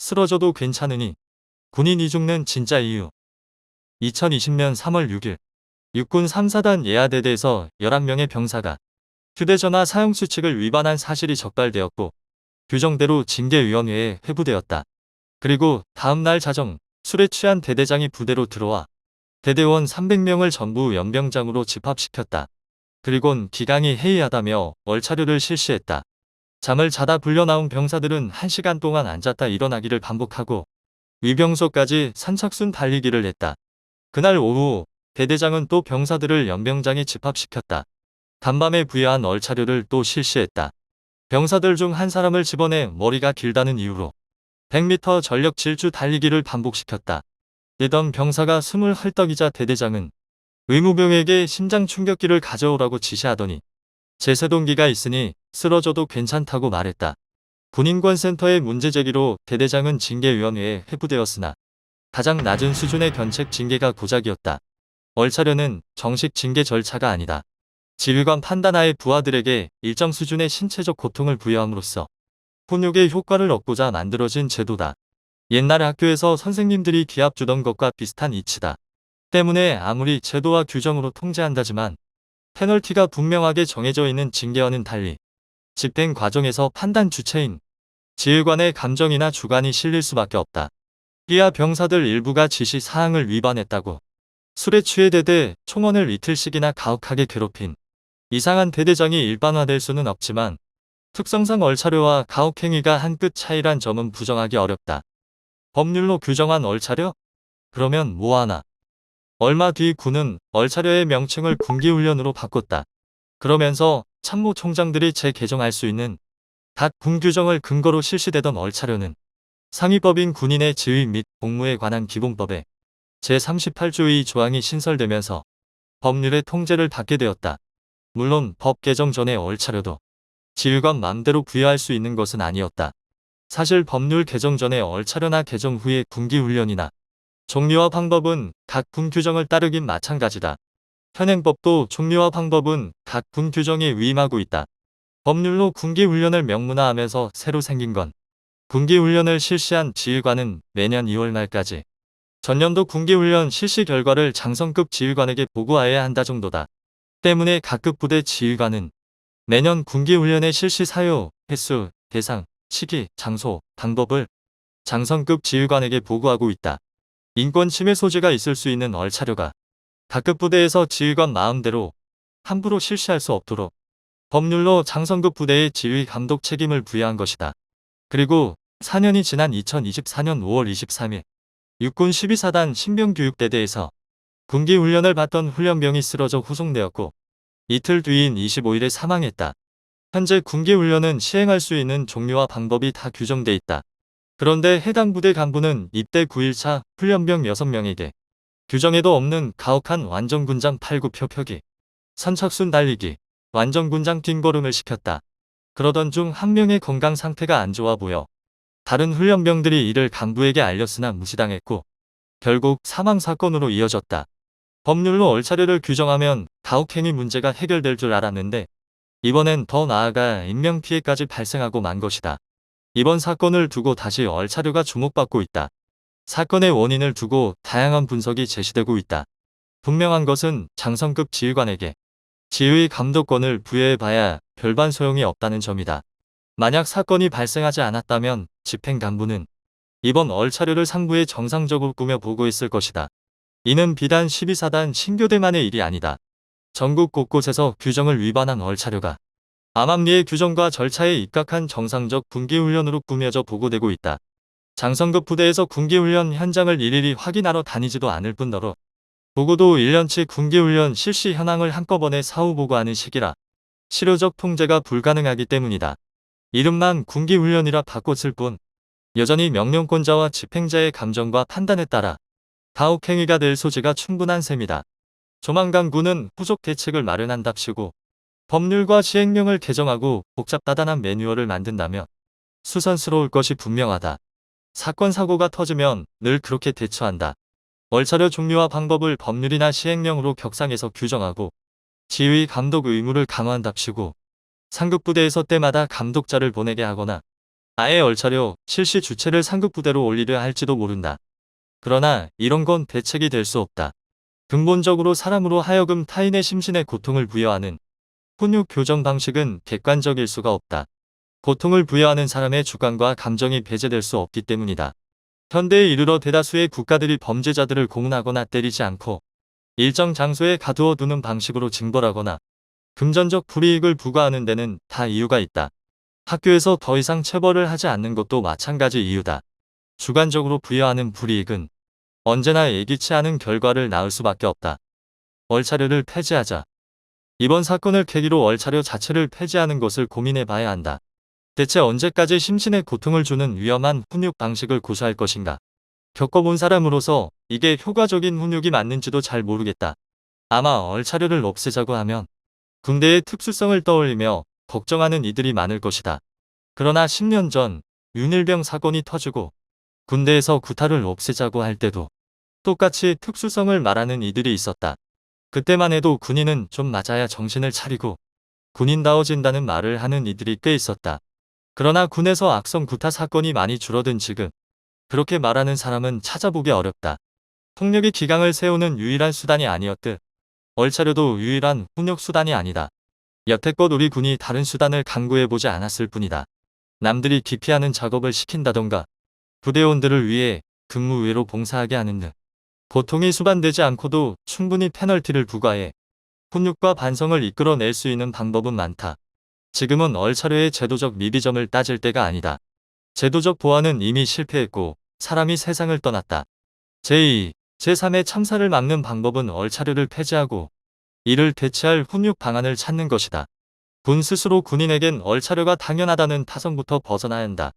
쓰러져도 괜찮으니 군인이 죽는 진짜 이유. 2020년 3월 6일 육군 3사단 예하대대에서 11명의 병사가 휴대전화 사용 수칙을 위반한 사실이 적발되었고 규정대로 징계위원회에 회부되었다. 그리고 다음날 자정 술에 취한 대대장이 부대로 들어와 대대원 300명을 전부 연병장으로 집합시켰다. 그리곤 기강이 해이하다며 얼차려를 실시했다. 잠을 자다 불려나온 병사들은 1시간 동안 앉았다 일어나기를 반복하고 위병소까지 선착순 달리기를 했다. 그날 오후 대대장은 또 병사들을 연병장에 집합시켰다. 간밤에 부여한 얼차려를 또 실시했다. 병사들 중 한 사람을 집어내 머리가 길다는 이유로 100m 전력 질주 달리기를 반복시켰다. 뛰던 병사가 숨을 헐떡이자 대대장은 의무병에게 심장 충격기를 가져오라고 지시하더니 제세동기가 있으니 쓰러져도 괜찮다고 말했다. 군인권센터의 문제제기로 대대장은 징계위원회에 회부되었으나 가장 낮은 수준의 견책 징계가 고작이었다. 얼차려는 정식 징계 절차가 아니다. 지휘관 판단하에 부하들에게 일정 수준의 신체적 고통을 부여함으로써 훈육의 효과를 얻고자 만들어진 제도다. 옛날 학교에서 선생님들이 기합 주던 것과 비슷한 이치다. 때문에 아무리 제도와 규정으로 통제한다지만 페널티가 분명하게 정해져 있는 징계와는 달리 집행 과정에서 판단 주체인 지휘관의 감정이나 주관이 실릴 수밖에 없다. 이하 병사들 일부가 지시 사항을 위반했다고 술에 취해 대대 총원을 이틀씩이나 가혹하게 괴롭힌 이상한 대대장이 일반화될 수는 없지만 특성상 얼차려와 가혹행위가 한 끗 차이란 점은 부정하기 어렵다. 법률로 규정한 얼차려? 그러면 뭐하나? 얼마 뒤 군은 얼차려의 명칭을 군기훈련으로 바꿨다. 그러면서 참모총장들이 재개정할 수 있는 각 군규정을 근거로 실시되던 얼차려는 상위법인 군인의 지휘 및 복무에 관한 기본법에 제38조 2조항이 신설되면서 법률의 통제를 받게 되었다. 물론 법 개정 전에 얼차려도 지휘관 맘대로 부여할 수 있는 것은 아니었다. 사실 법률 개정 전에 얼차려나 개정 후의 군기훈련이나 종류와 방법은 각 군 규정을 따르긴 마찬가지다. 현행법도 종류와 방법은 각 군 규정에 위임하고 있다. 법률로 군기훈련을 명문화하면서 새로 생긴 건 군기훈련을 실시한 지휘관은 매년 2월 말까지 전년도 군기훈련 실시 결과를 장성급 지휘관에게 보고해야 한다 정도다. 때문에 각급 부대 지휘관은 매년 군기훈련의 실시 사유, 횟수, 대상, 시기, 장소, 방법을 장성급 지휘관에게 보고하고 있다. 인권 침해 소지가 있을 수 있는 얼차려가 각급 부대에서 지휘관 마음대로 함부로 실시할 수 없도록 법률로 장성급 부대의 지휘 감독 책임을 부여한 것이다. 그리고 4년이 지난 2024년 5월 23일 육군 12사단 신병교육대대에서 군기훈련을 받던 훈련병이 쓰러져 후송되었고 이틀 뒤인 25일에 사망했다. 현재 군기훈련은 시행할 수 있는 종류와 방법이 다 규정돼 있다. 그런데 해당 부대 간부는 입대 9일차 훈련병 6명에게 규정에도 없는 가혹한 완전군장 팔굽혀 펴기, 선착순 달리기, 완전군장 뒷걸음을 시켰다. 그러던 중 한 명의 건강 상태가 안 좋아 보여 다른 훈련병들이 이를 간부에게 알렸으나 무시당했고 결국 사망사건으로 이어졌다. 법률로 얼차려를 규정하면 가혹행위 문제가 해결될 줄 알았는데 이번엔 더 나아가 인명피해까지 발생하고 만 것이다. 이번 사건을 두고 다시 얼차려가 주목받고 있다. 사건의 원인을 두고 다양한 분석이 제시되고 있다. 분명한 것은 장성급 지휘관에게 지휘 감독권을 부여해봐야 별반 소용이 없다는 점이다. 만약 사건이 발생하지 않았다면 집행간부는 이번 얼차려를 상부에 정상적으로 꾸며 보고했을 것이다. 이는 비단 12사단 신교대만의 일이 아니다. 전국 곳곳에서 규정을 위반한 얼차려가 암암리의 규정과 절차에 입각한 정상적 군기훈련으로 꾸며져 보고되고 있다. 장성급 부대에서 군기훈련 현장을 일일이 확인하러 다니지도 않을 뿐더러 보고도 1년치 군기훈련 실시 현황을 한꺼번에 사후보고하는 시기라 실효적 통제가 불가능하기 때문이다. 이름만 군기훈련이라 바꿨을 뿐 여전히 명령권자와 집행자의 감정과 판단에 따라 가혹행위가 될 소지가 충분한 셈이다. 조만간 군은 후속 대책을 마련한답시고 법률과 시행령을 개정하고 복잡다단한 매뉴얼을 만든다면 수선스러울 것이 분명하다. 사건 사고가 터지면 늘 그렇게 대처한다. 얼차려 종류와 방법을 법률이나 시행령으로 격상해서 규정하고 지휘 감독 의무를 강화한답시고 상급 부대에서 때마다 감독자를 보내게 하거나 아예 얼차려 실시 주체를 상급 부대로 올리려 할지도 모른다. 그러나 이런 건 대책이 될 수 없다. 근본적으로 사람으로 하여금 타인의 심신에 고통을 부여하는 훈육 교정 방식은 객관적일 수가 없다. 고통을 부여하는 사람의 주관과 감정이 배제될 수 없기 때문이다. 현대에 이르러 대다수의 국가들이 범죄자들을 고문하거나 때리지 않고 일정 장소에 가두어 두는 방식으로 징벌하거나 금전적 불이익을 부과하는 데는 다 이유가 있다. 학교에서 더 이상 체벌을 하지 않는 것도 마찬가지 이유다. 주관적으로 부여하는 불이익은 언제나 예기치 않은 결과를 낳을 수밖에 없다. 얼차려를 폐지하자. 이번 사건을 계기로 얼차려 자체를 폐지하는 것을 고민해 봐야 한다. 대체 언제까지 심신에 고통을 주는 위험한 훈육 방식을 고수할 것인가? 겪어본 사람으로서 이게 효과적인 훈육이 맞는지도 잘 모르겠다. 아마 얼차려를 없애자고 하면 군대의 특수성을 떠올리며 걱정하는 이들이 많을 것이다. 그러나 10년 전 윤일병 사건이 터지고 군대에서 구타를 없애자고 할 때도 똑같이 특수성을 말하는 이들이 있었다. 그때만 해도 군인은 좀 맞아야 정신을 차리고 군인다워진다는 말을 하는 이들이 꽤 있었다. 그러나 군에서 악성 구타 사건이 많이 줄어든 지금 그렇게 말하는 사람은 찾아보기 어렵다. 폭력이 기강을 세우는 유일한 수단이 아니었듯 얼차려도 유일한 훈육 수단이 아니다. 여태껏 우리 군이 다른 수단을 강구해보지 않았을 뿐이다. 남들이 기피하는 작업을 시킨다던가 부대원들을 위해 근무 외로 봉사하게 하는 등 고통이 수반되지 않고도 충분히 페널티를 부과해 훈육과 반성을 이끌어낼 수 있는 방법은 많다. 지금은 얼차려의 제도적 미비점을 따질 때가 아니다. 제도적 보완은 이미 실패했고 사람이 세상을 떠났다. 제2, 제3의 참사를 막는 방법은 얼차려를 폐지하고 이를 대체할 훈육 방안을 찾는 것이다. 군 스스로 군인에겐 얼차려가 당연하다는 타성부터 벗어나야 한다.